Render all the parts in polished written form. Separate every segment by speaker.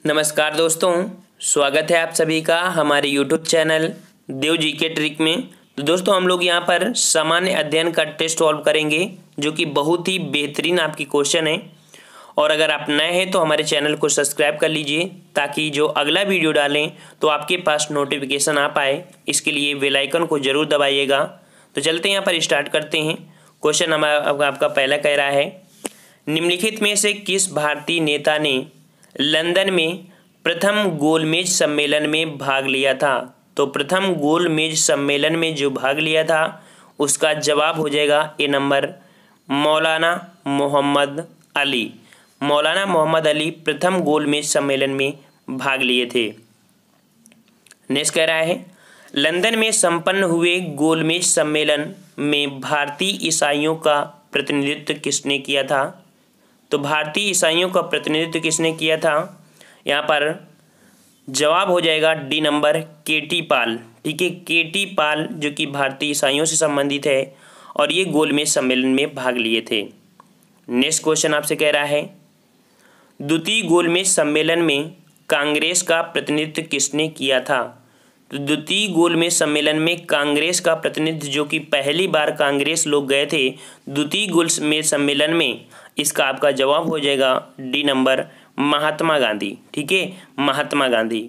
Speaker 1: नमस्कार दोस्तों, स्वागत है आप सभी का हमारे YouTube चैनल देव जी के ट्रिक में। तो दोस्तों हम लोग यहाँ पर सामान्य अध्ययन का टेस्ट सॉल्व करेंगे जो कि बहुत ही बेहतरीन आपकी क्वेश्चन है। और अगर आप नए हैं तो हमारे चैनल को सब्सक्राइब कर लीजिए ताकि जो अगला वीडियो डालें तो आपके पास नोटिफिकेशन आ पाए। इसके लिए बेल आइकन को ज़रूर दबाइएगा। तो चलते हैं यहाँ पर स्टार्ट करते हैं। क्वेश्चन हमारा आपका पहला कह रहा है, निम्नलिखित में से किस भारतीय नेता ने लंदन में प्रथम गोलमेज सम्मेलन में भाग लिया था। तो प्रथम गोलमेज सम्मेलन में जो भाग लिया था उसका जवाब हो जाएगा ए नंबर, मौलाना मोहम्मद अली। मौलाना मोहम्मद अली प्रथम गोलमेज सम्मेलन में भाग लिए थे। नेक्स्ट कह रहा है, लंदन में संपन्न हुए गोलमेज सम्मेलन में भारतीय ईसाइयों का प्रतिनिधित्व किसने किया था। तो भारतीय ईसाइयों का प्रतिनिधित्व किसने किया था, यहाँ पर जवाब हो जाएगा डी नंबर, केटी पाल। ठीक है, केटी पाल जो कि भारतीय ईसाइयों से संबंधित है और ये गोलमेज सम्मेलन में भाग लिए थे। नेक्स्ट क्वेश्चन आपसे कह रहा है, द्वितीय गोलमेज सम्मेलन में कांग्रेस का प्रतिनिधित्व किसने किया था। तो द्वितीय गोलमेज सम्मेलन में कांग्रेस का प्रतिनिधित्व जो कि पहली बार कांग्रेस लोग गए थे द्वितीय गोलमेज सम्मेलन में, इसका आपका जवाब हो जाएगा डी नंबर, महात्मा गांधी। ठीक है, महात्मा गांधी।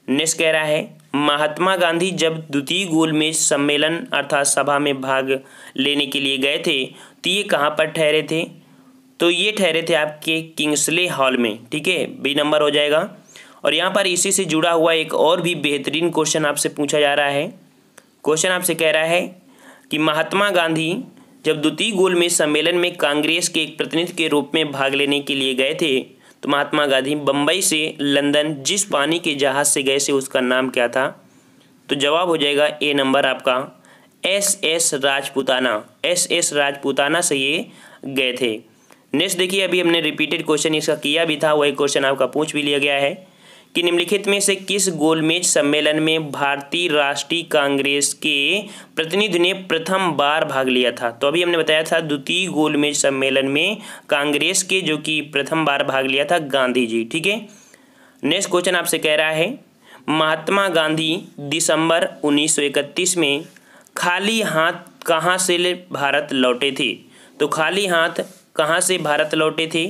Speaker 1: नेक्स्ट कह रहा है, महात्मा गांधी जब द्वितीय गोलमेज सम्मेलन अर्थात सभा में भाग लेने के लिए गए थे तो ये कहाँ पर ठहरे थे। तो ये ठहरे थे आपके किंग्सले हॉल में। ठीक है, बी नंबर हो जाएगा। और यहाँ पर इसी से जुड़ा हुआ एक और भी बेहतरीन क्वेश्चन आपसे पूछा जा रहा है। क्वेश्चन आपसे कह रहा है कि महात्मा गांधी जब द्वितीय गोलमेज सम्मेलन में कांग्रेस के एक प्रतिनिधि के रूप में भाग लेने के लिए गए थे तो महात्मा गांधी बम्बई से लंदन जिस पानी के जहाज़ से गए थे उसका नाम क्या था। तो जवाब हो जाएगा ए नंबर आपका, एस राजपूताना। एस राजपूताना से ये गए थे। नेक्स्ट देखिए, अभी हमने रिपीटेड क्वेश्चन इसका किया भी था, वही क्वेश्चन आपका पूछ भी लिया गया है कि निम्नलिखित में से किस गोलमेज सम्मेलन में भारतीय राष्ट्रीय कांग्रेस के प्रतिनिधि ने प्रथम बार भाग लिया था। तो अभी हमने बताया था द्वितीय गोलमेज सम्मेलन में कांग्रेस के जो कि प्रथम बार भाग लिया था गांधी जी। ठीक है, नेक्स्ट क्वेश्चन आपसे कह रहा है, महात्मा गांधी दिसंबर 1931 में खाली हाथ कहाँ से भारत लौटे थे। तो खाली हाथ कहाँ से भारत लौटे थे,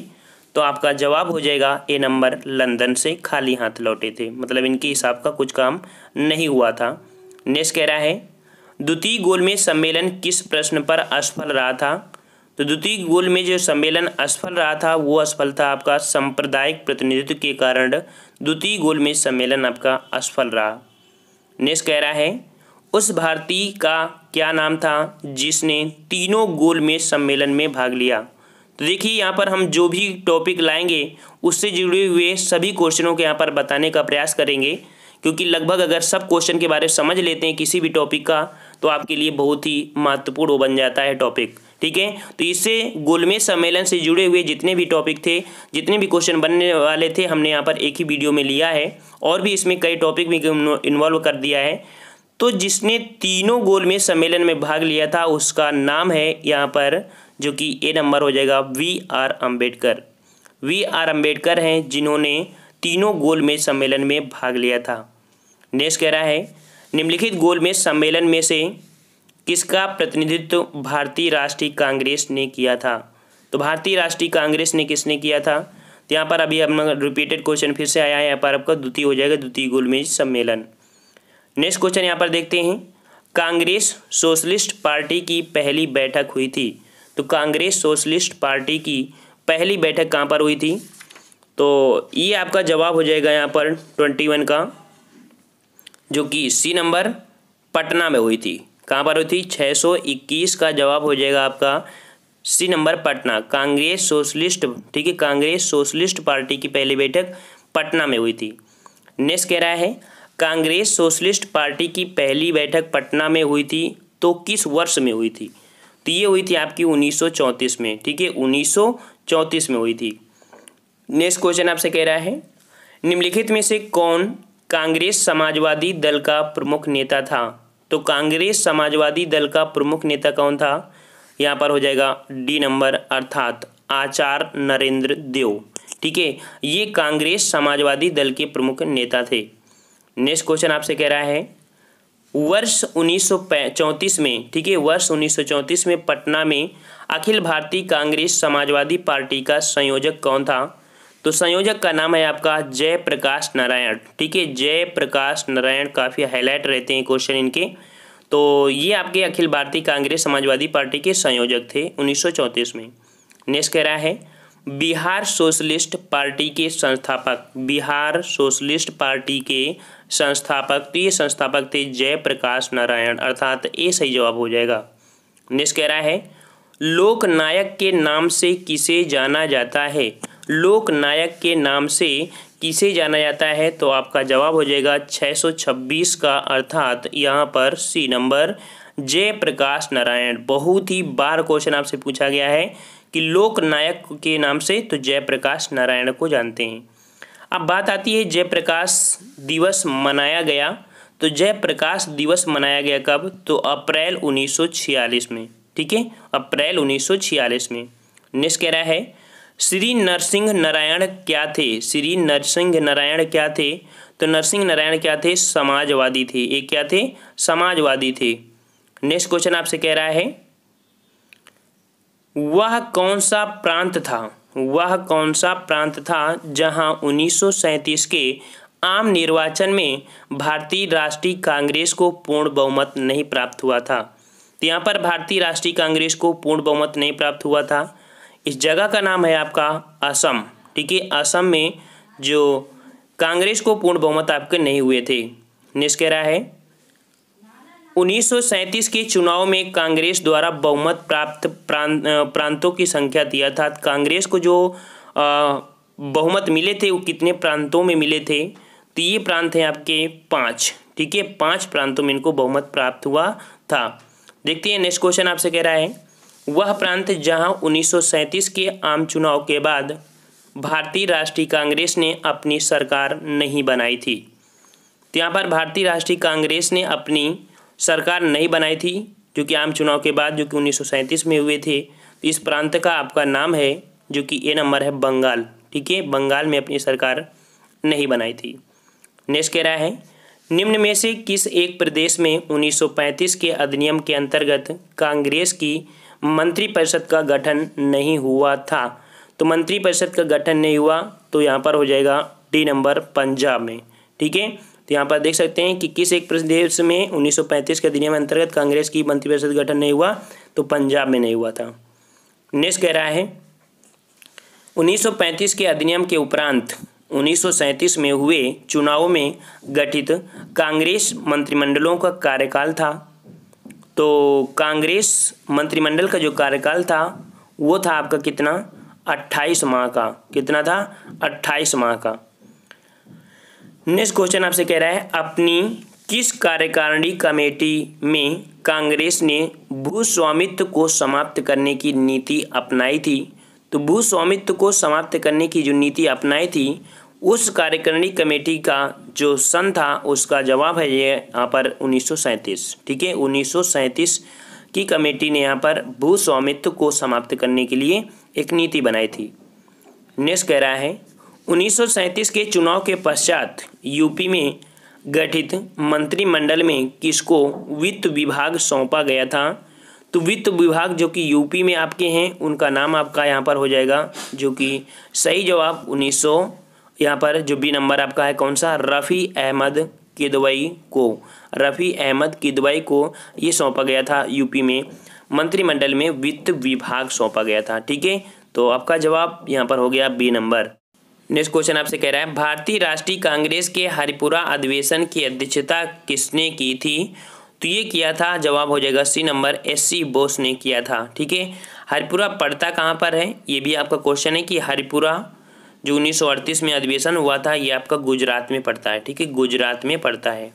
Speaker 1: तो आपका जवाब हो जाएगा ए नंबर, लंदन से खाली हाथ लौटे थे। मतलब इनके हिसाब का कुछ काम नहीं हुआ था। नेक्स्ट कह रहा है, द्वितीय गोलमेज सम्मेलन किस प्रश्न पर असफल रहा था। तो द्वितीय गोलमेज जो सम्मेलन असफल रहा था वो असफल था आपका सांप्रदायिक प्रतिनिधित्व के कारण द्वितीय गोलमेज सम्मेलन आपका असफल रहा। नेक्स्ट कह रहा है, उस भारतीय का क्या नाम था जिसने तीनों गोलमेज सम्मेलन में भाग लिया। तो देखिए यहाँ पर हम जो भी टॉपिक लाएंगे उससे जुड़े हुए सभी क्वेश्चनों के यहाँ पर बताने का प्रयास करेंगे, क्योंकि लगभग अगर सब क्वेश्चन के बारे में समझ लेते हैं किसी भी टॉपिक का तो आपके लिए बहुत ही महत्वपूर्ण वो बन जाता है टॉपिक। ठीक है, तो इससे गोलमेज सम्मेलन से जुड़े हुए जितने भी टॉपिक थे, जितने भी क्वेश्चन बनने वाले थे, हमने यहाँ पर एक ही वीडियो में लिया है और भी इसमें कई टॉपिक भी इन्वॉल्व कर दिया है। तो जिसने तीनों गोलमेज सम्मेलन में भाग लिया था उसका नाम है यहाँ पर जो कि ए नंबर हो जाएगा, वी.आर. अम्बेडकर। वी.आर. अम्बेडकर हैं जिन्होंने तीनों गोलमेज सम्मेलन में भाग लिया था। नेक्स्ट कह रहा है, निम्नलिखित गोलमेज सम्मेलन में से किसका प्रतिनिधित्व भारतीय राष्ट्रीय कांग्रेस ने किया था। तो भारतीय राष्ट्रीय कांग्रेस ने किसने किया था। तो यहाँ पर अभी हम रिपीटेड क्वेश्चन फिर से आया है, यहाँ पर आपका द्वितीय हो जाएगा, द्वितीय गोलमेज सम्मेलन। नेक्स्ट क्वेश्चन यहाँ पर देखते हैं, कांग्रेस सोशलिस्ट पार्टी की पहली बैठक हुई थी। तो कांग्रेस सोशलिस्ट पार्टी की पहली बैठक कहाँ पर हुई थी। तो ये आपका जवाब हो जाएगा यहाँ पर 21 का, जो कि सी नंबर, पटना में हुई थी। कहाँ पर हुई थी, 621 का जवाब हो जाएगा आपका C number, Patna. Congress socialist, ठीक है, कांग्रेस सोशलिस्ट पार्टी की पहली बैठक पटना में हुई थी। नेक्स्ट कह रहा है, कांग्रेस सोशलिस्ट पार्टी की पहली बैठक पटना में हुई थी तो किस वर्ष में हुई थी। तो ये हुई थी आपकी 1934 में। ठीक है, 1934 में हुई थी। नेक्स्ट क्वेश्चन आपसे कह रहा है, निम्नलिखित में से कौन कांग्रेस समाजवादी दल का प्रमुख नेता था। तो कांग्रेस समाजवादी दल का प्रमुख नेता कौन था, यहाँ पर हो जाएगा डी नंबर, अर्थात आचार्य नरेंद्र देव। ठीक है, ये कांग्रेस समाजवादी दल के प्रमुख नेता थे। नेक्स्ट क्वेश्चन आपसे कह रहा है वर्ष 1934 में, ठीक है, वर्ष 1934 में पटना में अखिल भारतीय कांग्रेस समाजवादी पार्टी का संयोजक कौन था? तो संयोजक का नाम है आपका जयप्रकाश नारायण। ठीक है, जयप्रकाश नारायण, काफ़ी हाईलाइट रहते हैं क्वेश्चन इनके। तो ये आपके अखिल भारतीय कांग्रेस समाजवादी पार्टी के संयोजक थे 1934 में। नेक्स्ट कह रहा है बिहार सोशलिस्ट पार्टी के संस्थापक, बिहार सोशलिस्ट पार्टी के संस्थापक, तो ये संस्थापक थे जयप्रकाश नारायण, अर्थात ए सही जवाब हो जाएगा। नेक्स्ट कह रहा है लोकनायक के नाम से किसे जाना जाता है? लोकनायक के नाम से किसे जाना जाता है? तो आपका जवाब हो जाएगा 626 का, अर्थात यहाँ पर सी नंबर जयप्रकाश नारायण। बहुत ही बार क्वेश्चन आपसे पूछा गया है कि लोकनायक के नाम से, तो जयप्रकाश नारायण को जानते हैं। अब बात आती है जयप्रकाश दिवस मनाया गया, तो जयप्रकाश दिवस मनाया गया कब? तो अप्रैल 1946 में। ठीक है, अप्रैल 1946 में। नेक्स्ट कह रहा है श्री नरसिंह नारायण क्या थे? श्री नरसिंह नारायण क्या थे? तो नरसिंह नारायण क्या थे? समाजवादी थे। ये क्या थे? समाजवादी थे। नेक्स्ट क्वेश्चन आपसे कह रहा है वह कौन सा प्रांत था? वह कौन सा प्रांत था जहां 1937 के आम निर्वाचन में भारतीय राष्ट्रीय कांग्रेस को पूर्ण बहुमत नहीं प्राप्त हुआ था? तो यहाँ पर भारतीय राष्ट्रीय कांग्रेस को पूर्ण बहुमत नहीं प्राप्त हुआ था। इस जगह का नाम है आपका असम। ठीक है, असम में जो कांग्रेस को पूर्ण बहुमत आपके नहीं हुए थे। नेक्स्ट कह रहा है 1937 के चुनाव में कांग्रेस द्वारा बहुमत प्राप्त प्रांतों की संख्या थी, अर्थात कांग्रेस को जो बहुमत मिले थे वो कितने प्रांतों में मिले थे? तो ये प्रांत हैं आपके 5। ठीक है, 5 प्रांतों में इनको बहुमत प्राप्त हुआ था। देखते हैं नेक्स्ट क्वेश्चन आपसे कह रहा है वह प्रांत जहां 1937 के आम चुनाव के बाद भारतीय राष्ट्रीय कांग्रेस ने अपनी सरकार नहीं बनाई थी। तो यहाँ पर भारतीय राष्ट्रीय कांग्रेस ने अपनी सरकार नहीं बनाई थी जो कि आम चुनाव के बाद, जो कि 1937 में हुए थे। तो इस प्रांत का आपका नाम है जो कि ए नंबर है बंगाल। ठीक है, बंगाल में अपनी सरकार नहीं बनाई थी। नेक्स्ट कह रहा है निम्न में से किस एक प्रदेश में 1935 के अधिनियम के अंतर्गत कांग्रेस की मंत्रिपरिषद का गठन नहीं हुआ था? तो मंत्रिपरिषद का गठन नहीं हुआ, तो यहाँ पर हो जाएगा डी नंबर पंजाब में। ठीक है, तो यहाँ पर देख सकते हैं कि किस एक प्रदेश में 1935 के अधिनियम अंतर्गत कांग्रेस की मंत्रिपरिषद गठन नहीं हुआ, तो पंजाब में नहीं हुआ था। नेक्स्ट कह रहा है 1935 के अधिनियम के उपरांत 1937 में हुए चुनावों में गठित कांग्रेस मंत्रिमंडलों का कार्यकाल था। तो कांग्रेस मंत्रिमंडल का जो कार्यकाल था वो था आपका कितना? 28 माह का। कितना था? 28 माह का। नेक्स्ट क्वेश्चन आपसे कह रहा है अपनी किस कार्यकारिणी कमेटी में कांग्रेस ने भूस्वामित्व को समाप्त करने की नीति अपनाई थी? तो भूस्वामित्व को समाप्त करने की जो नीति अपनाई थी उस कार्यकारिणी कमेटी का जो सन था उसका जवाब है ये यहाँ पर 1937। ठीक है, 1937 की कमेटी ने यहाँ पर भूस्वामित्व को समाप्त करने के लिए एक नीति बनाई थी। नेक्स्ट कह रहा है 1937 के चुनाव के पश्चात यूपी में गठित मंत्रिमंडल में किसको वित्त विभाग सौंपा गया था? तो वित्त विभाग जो कि यूपी में आपके हैं उनका नाम आपका यहाँ पर हो जाएगा, जो कि सही जवाब 1900 यहाँ पर जो बी नंबर आपका है कौन सा? रफ़ी अहमद किदवई को। रफ़ी अहमद किदवई को ये सौंपा गया था, यूपी में मंत्रिमंडल में वित्त विभाग सौंपा गया था। ठीक है, तो आपका जवाब यहाँ पर हो गया बी नंबर। नेक्स्ट क्वेश्चन आपसे कह रहा है भारतीय राष्ट्रीय कांग्रेस के हरिपुरा अधिवेशन की अध्यक्षता किसने की थी? तो ये किया था, जवाब हो जाएगा सी नंबर एस.सी. बोस ने किया था। ठीक है, हरिपुरा पड़ता कहाँ पर है? ये भी आपका क्वेश्चन है कि हरिपुरा जो 1938 में अधिवेशन हुआ था ये आपका गुजरात में पड़ता है। ठीक है, गुजरात में पड़ता है।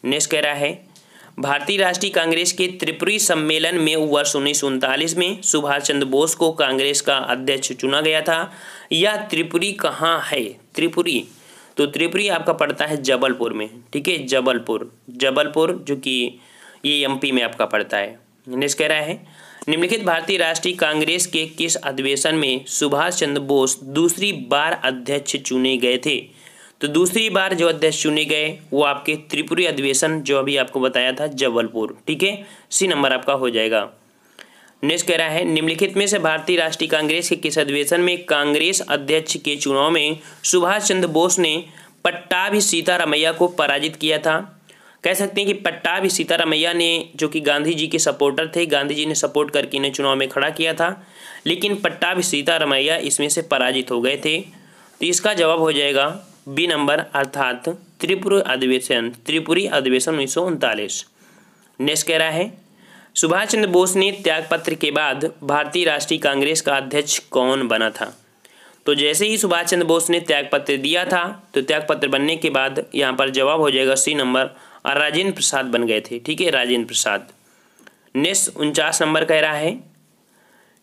Speaker 1: नेक्स्ट कह रहा है भारतीय राष्ट्रीय कांग्रेस के त्रिपुरी सम्मेलन में वर्ष 1939 में सुभाष चंद्र बोस को कांग्रेस का अध्यक्ष चुना गया था। यह त्रिपुरी कहाँ है? त्रिपुरी, तो त्रिपुरी आपका पड़ता है जबलपुर में। ठीक है, जबलपुर, जबलपुर जो कि ये एमपी में आपका पड़ता है। नेक्स्ट कह रहा है निम्नलिखित भारतीय राष्ट्रीय कांग्रेस के किस अधिवेशन में सुभाष चंद्र बोस दूसरी बार अध्यक्ष चुने गए थे? तो दूसरी बार जो अध्यक्ष चुने गए वो आपके त्रिपुरी अधिवेशन, जो अभी आपको बताया था, जबलपुर। ठीक है, सी नंबर आपका हो जाएगा। नेक्स्ट कह रहा है, निम्नलिखित में से भारतीय राष्ट्रीय कांग्रेस के किस अधिवेशन में कांग्रेस अध्यक्ष के चुनाव में सुभाष चंद्र बोस ने पट्टाभी सीतारामैया को पराजित किया था? कह सकते हैं कि पट्टाभी सीतारामैया ने, जो कि गांधी जी के सपोर्टर थे, गांधी जी ने सपोर्ट करके इन्हें चुनाव में खड़ा किया था, लेकिन पट्टाभी सीतारामैया इसमें से पराजित हो गए थे। तो इसका जवाब हो जाएगा बी नंबर, अर्थात त्रिपुरी अधिवेशन 1939। नेक्स्ट कह रहा है, सुभाष चंद्र बोस ने त्यागपत्र के बाद भारतीय राष्ट्रीय कांग्रेस का अध्यक्ष कौन बना था? तो जैसे ही सुभाष चंद्र बोस ने त्यागपत्र दिया था, तो त्यागपत्र बनने के बाद यहाँ पर जवाब हो जाएगा सी नंबर, और राजेंद्र प्रसाद बन गए थे। ठीक है, राजेंद्र प्रसाद। नेक्स्ट 49 नंबर कह रहा है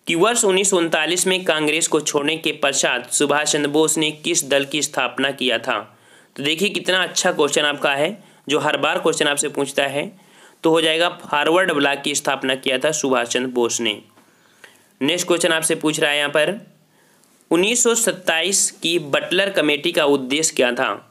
Speaker 1: कि वर्ष 1939 में कांग्रेस को छोड़ने के पश्चात सुभाष चंद्र बोस ने किस दल की स्थापना किया था? तो देखिए कितना अच्छा क्वेश्चन आपका है, जो हर बार क्वेश्चन आपसे पूछता है। तो हो जाएगा फॉरवर्ड ब्लॉक की स्थापना किया था सुभाष चंद्र बोस ने। नेक्स्ट क्वेश्चन आपसे पूछ रहा है यहाँ पर, 1927 की बटलर कमेटी का उद्देश्य क्या था?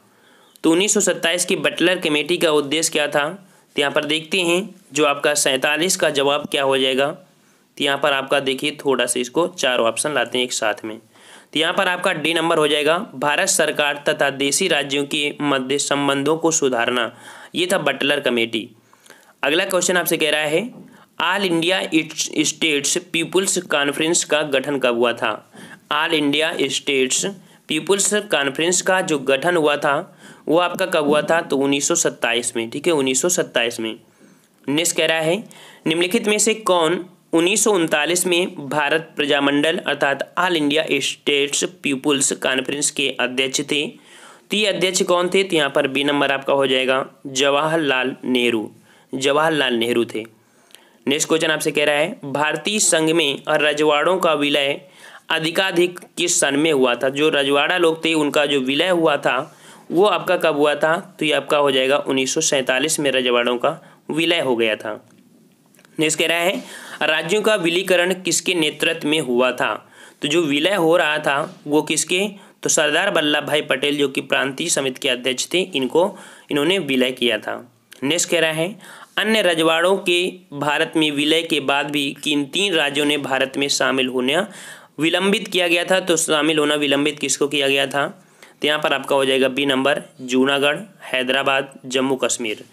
Speaker 1: तो 1927 की बटलर कमेटी का उद्देश्य क्या था? तो यहाँ पर देखते हैं, जो आपका 47 का जवाब क्या हो जाएगा। तो यहाँ पर आपका देखिए, थोड़ा सा इसको चार ऑप्शन लाते हैं एक साथ में। तो यहाँ पर आपका डी नंबर हो जाएगा, भारत सरकार तथा देशी राज्यों के मध्य संबंधों को सुधारना। ये था बटलर कमेटी। अगला क्वेश्चन आपसे कह रहा है, all India states peoples conference का गठन कब हुआ था? All India states peoples conference का जो गठन हुआ था वो आपका कब हुआ था? तो 1927 में। ठीक है, 1927 में। नेक्स्ट कह रहा है, निम्नलिखित में से कौन 1939 में भारत प्रजामंडल अर्थात all India states peoples conference के अध्यक्ष थे? तो ये अध्यक्ष कौन थे? तो यहाँ पर बी नंबर आपका हो जाएगा, जवाहरलाल नेहरू। जवाहरलाल नेहरू थे। नेक्स्ट क्वेश्चन आपसे कह रहा है, भारतीय संघ में रजवाड़ों का विलय अधिकाधिक किस सन में हुआ था? जो रजवाड़ा लोग थे उनका जो विलय हुआ था वो आपका कब हुआ था? तो ये आपका हो जाएगा 1947 में रजवाड़ों का विलय हो गया था। नेक्स्ट कह रहा है, राज्यों का विलीकरण किसके नेतृत्व में हुआ था? तो जो विलय हो रहा था वो किसके? तो सरदार वल्लभ भाई पटेल, जो कि प्रांतीय समिति के अध्यक्ष थे, इन्होंने विलय किया था। नेक्स्ट कह रहा है, अन्य रजवाड़ों के भारत में विलय के बाद भी किन 3 राज्यों ने भारत में शामिल होना विलंबित किया गया था? तो शामिल होना विलंबित किसको किया गया था? तो यहाँ पर आपका हो जाएगा बी नंबर, जूनागढ़, हैदराबाद, जम्मू कश्मीर।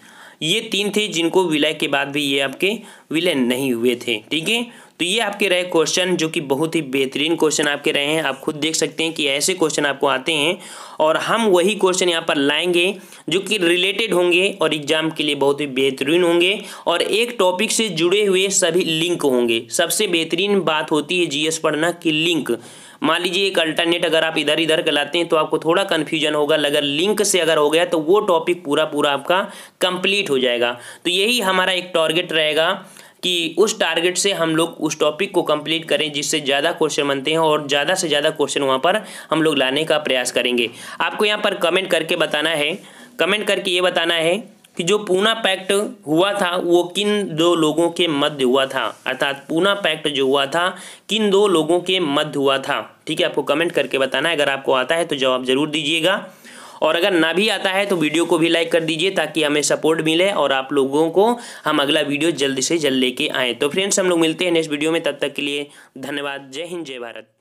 Speaker 1: ये 3 थे जिनको विलय के बाद भी ये आपके विलय नहीं हुए थे। ठीक है, तो ये आपके रहे क्वेश्चन, जो कि बहुत ही बेहतरीन क्वेश्चन आपके रहे हैं। आप खुद देख सकते हैं कि ऐसे क्वेश्चन आपको आते हैं और हम वही क्वेश्चन यहाँ पर लाएंगे जो कि रिलेटेड होंगे और एग्जाम के लिए बहुत ही बेहतरीन होंगे और एक टॉपिक से जुड़े हुए सभी लिंक होंगे। सबसे बेहतरीन बात होती है जीएस पढ़ना की लिंक। मान लीजिए एक अल्टरनेट अगर आप इधर इधर लाते हैं तो आपको थोड़ा कन्फ्यूजन होगा, अगर लिंक से अगर हो गया तो वो टॉपिक पूरा आपका कंप्लीट हो जाएगा। तो यही हमारा एक टारगेट रहेगा कि उस टारगेट से हम लोग उस टॉपिक को कंप्लीट करें जिससे ज़्यादा क्वेश्चन बनते हैं और ज़्यादा से ज़्यादा क्वेश्चन वहाँ पर हम लोग लाने का प्रयास करेंगे। आपको यहाँ पर कमेंट करके बताना है, कमेंट करके ये बताना है कि जो पूना पैक्ट हुआ था वो किन 2 लोगों के मध्य हुआ था, अर्थात पूना पैक्ट जो हुआ था किन 2 लोगों के मध्य हुआ था। ठीक है, आपको कमेंट करके बताना है। अगर आपको आता है तो जवाब जरूर दीजिएगा और अगर ना भी आता है तो वीडियो को भी लाइक कर दीजिए ताकि हमें सपोर्ट मिले और आप लोगों को हम अगला वीडियो जल्द से जल्द लेके आएँ। तो फ्रेंड्स, हम लोग मिलते हैं नेक्स्ट वीडियो में, तब तक के लिए धन्यवाद। जय हिंद, जय भारत।